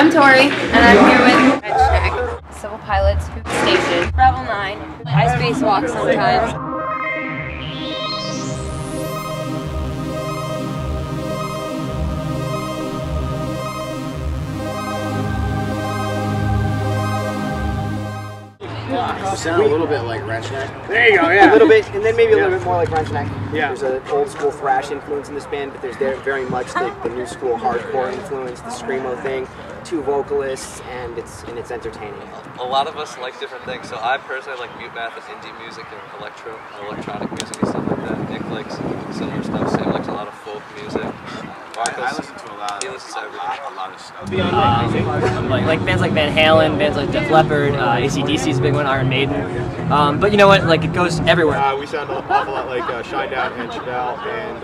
I'm Tori, and I'm here with Wrenchneck, Civil Pilots, Hoop Station, Revel9, ISpaceWalkSometimes. You sound a little bit like Wrenchneck. There you go, yeah. A little bit, and then maybe a little bit more like Wrenchneck. Yeah. There's an old school thrash influence in this band, but there's very much the new school hardcore influence, the screamo thing, two vocalists, and it's entertaining. A lot of us like different things, so I personally like mute math and indie music and electronic music and stuff like that. Nick likes similar stuff, Sam likes a lot of folk music. I listen to a lot of stuff. Like bands like Van Halen, bands like Def Leppard, AC/DC is a big one, Iron Maiden. But you know what? Like it goes everywhere. We sound an awful lot like Shinedown and Chevelle and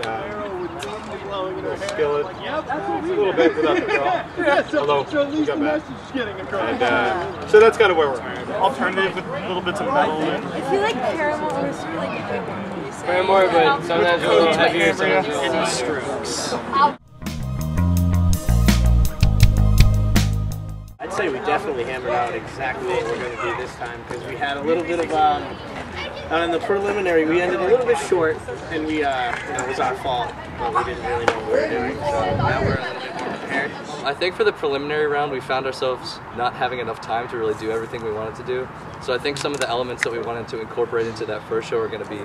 Skillet. A little bit without the girl. Although we got back. And so that's kind of where we're at. Alternative with little bits of metal. I feel like Paramore was really good. Paramore, but sometimes a little heavier, sometimes a little Strokes. I'd say we definitely hammered out exactly what we're going to do this time, because we had a little bit of in the preliminary we ended a little bit short, and we it was our fault, but we didn't really know what we were doing, so now we're a little bit more prepared. I think for the preliminary round we found ourselves not having enough time to really do everything we wanted to do. So I think some of the elements that we wanted to incorporate into that first show are going to be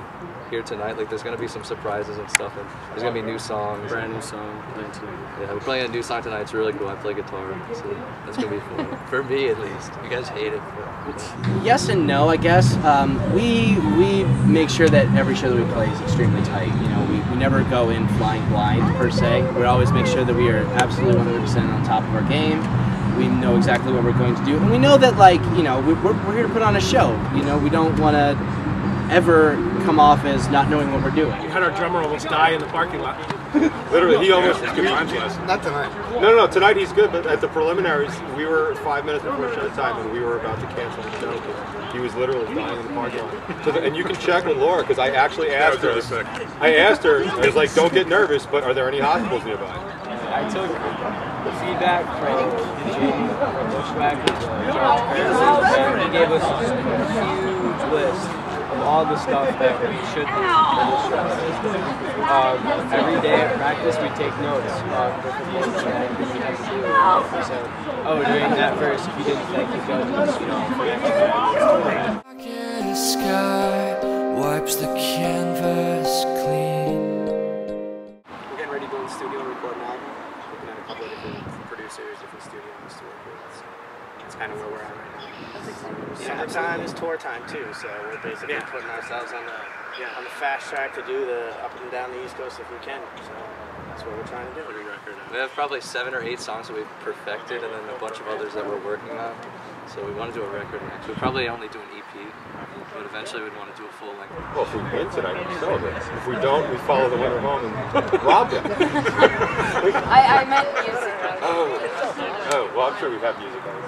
here tonight. Like there's going to be some surprises and stuff, and there's going to be new songs. Brand new song. Yeah, we're playing a new song tonight. It's really cool. I play guitar, so that's going to be fun. For me at least. You guys hate it. Yes and no, I guess. We make sure that every show that we play is extremely tight. You know, we never go in flying blind per se. We always make sure that we are absolutely 100% on top of our game. We know exactly what we're going to do, and we know that, like, you know, we're here to put on a show. You know, we don't want to ever come off as not knowing what we're doing. We had our drummer almost die in the parking lot. Literally, he almost... Not tonight. No, tonight he's good, but at the preliminaries, we were 5 minutes before showtime, and we were about to cancel the show because he was literally dying in the parking lot. So and you can check with Laura, because I actually asked her, I was like, don't get nervous, but are there any hospitals nearby? I took the feedback from Jim from Bushwhack, and he gave us a huge list of all the stuff that we should do for this show. Every day at practice we take notes on different things that we have to do. So, during that verse, if you didn't thank the judges, you know, for next time. Sky wipes the canvas clean. We're getting ready to go in the studio and record an album. Looking at a couple of different producers, different studios to work with. That's kind of where we're at right now. Summertime is tour time too, so we're basically putting ourselves on the fast track to do the up and down the East Coast if we can. So that's what we're trying to do. We have probably 7 or 8 songs that we've perfected, and then a bunch of others that we're working on. So we want to do a record next. We'll probably only do an EP, but eventually we'd want to do a full length. Well, if we win tonight, we celebrate. If we don't, we follow the winner home and rob them. I meant music. Oh, well, I'm sure we have music on it.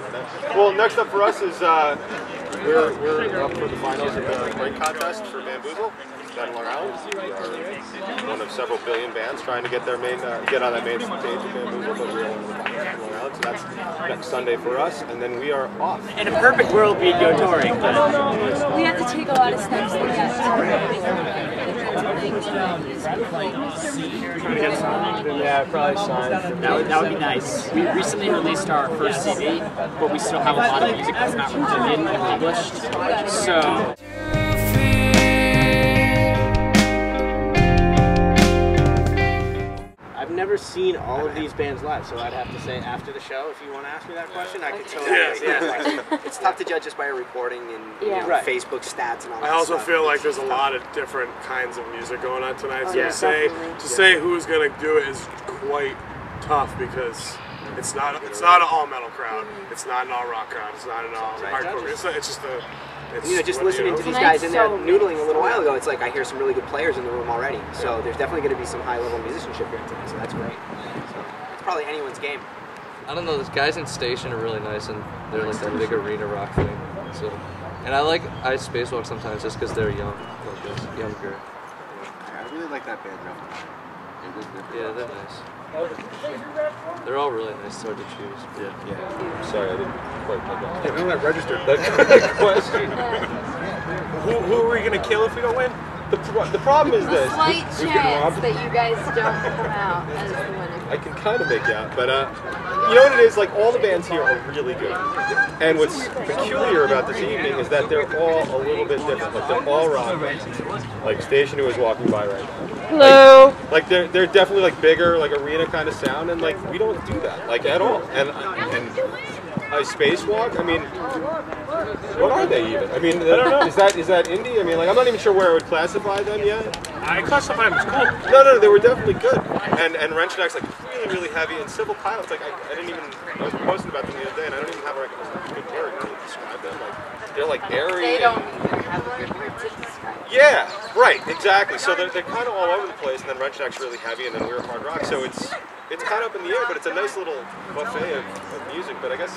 Well, next up for us is we're up for the finals of the break contest for Bamboozle. Battle Around. We are one of several billion bands trying to get their get on that main stage of Bamboozle, but we're one of the finals Battle Around. So that's next Sunday for us, and then we are off. In a perfect world, we'd go touring. We have to take a lot of steps to get Yeah, probably signed. That would be nice. We recently released our first CD, but we still have a lot of music that's not recorded and published. So. I've never seen all of these bands live, so I'd have to say after the show, if you want to ask me that question, I could totally answer that question. It's tough to judge just by a recording and Facebook stats and all that I also stuff. feel like there's a lot of different kinds of music going on tonight, so to say who's going to do it is quite tough because it's not an all metal crowd, it's not an all rock crowd, it's not an all hardcore. It's just a... You know, just listening to these guys in there noodling a little while ago, it's like I hear some really good players in the room already. So there's definitely going to be some high-level musicianship here tonight, so that's great. So it's probably anyone's game. I don't know, those guys in Station are really nice, and they're like that big arena rock thing. So, and I like ISpaceWalkSometimes just because they're young, like us, younger. I really like that band, Revel9. Yeah, they're nice. They're all really nice, hard to choose. Yeah. Sorry, I didn't quite get that. Yeah, we don't have registered. That question. Who are we gonna kill if we don't win? The problem is this. Slight chance that you guys don't come out as the winner. I can kind of make it out, but you know what it is? Like, all the bands here are really good. And what's peculiar about this evening is that they're all a little bit different. Like, they're all rock bands. Like Station, who is walking by right now. Hello. Like they're definitely like bigger, like arena kind of sound, and like we don't do that like at all. And ISpaceWalk, I mean, what are they even? I mean, I don't know. Is that indie? I mean, like I'm not even sure where I would classify them yet. I classify them as cool. No, they were definitely good. And Wrenchneck's like really heavy, and Civil Pilots, like I didn't even, I was posting about them the other day, and I don't even have like a good word to describe them. Like they're like airy. They don't even have a good word to describe. Yeah, right, exactly. So they're kind of all over the place, and then Wrenchneck's really heavy, and then we're hard rock. So it's kind of up in the air, but it's a nice little buffet of music. But I guess,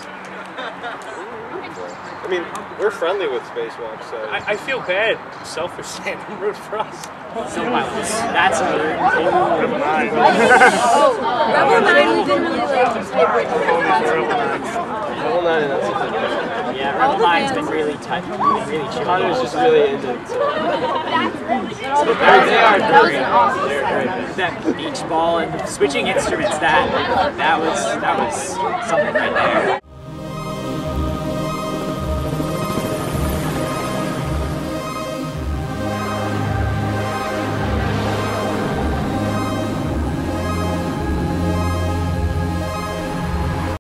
I mean, we're friendly with Spacewalk, so I feel bad, selfish, saying root for us. Civil Pilots. That's another. Revel9. Oh, Revel9 we didn't really like to type with Revel9 and that's Yeah, Revel9's been really tight, really chill. Connor's just really into it. So. They are That was great. an awesome They're set. great. That beach ball and switching instruments, that was something right there.